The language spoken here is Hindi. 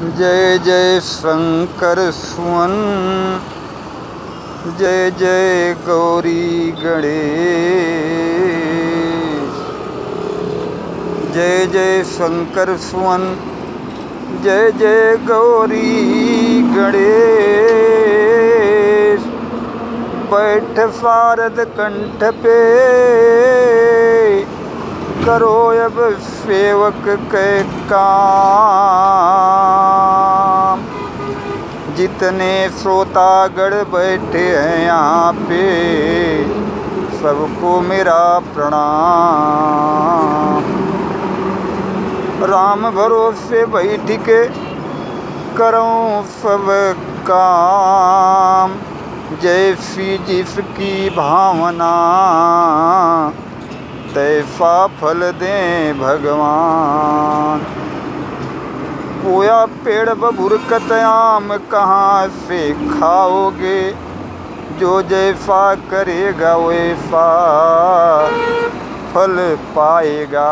जय जय शंकर सुवन, जय जय गौरी गणेश। जय जय शंकर सुवन, जय जय गौरी गणेश। बैठ शारद कंठ पे, करो अब सेवक के काम। जितने श्रोतागण बैठे हैं यहाँ पे, सबको मेरा प्रणाम। राम भरोसे बैठ के करूँ सब काम। जैसी जिसकी भावना, तैसा फल दें भगवान। बोया पेड़ बबुरकत आम कहाँ से खाओगे, जो जैसा करेगा वैसा फल पाएगा।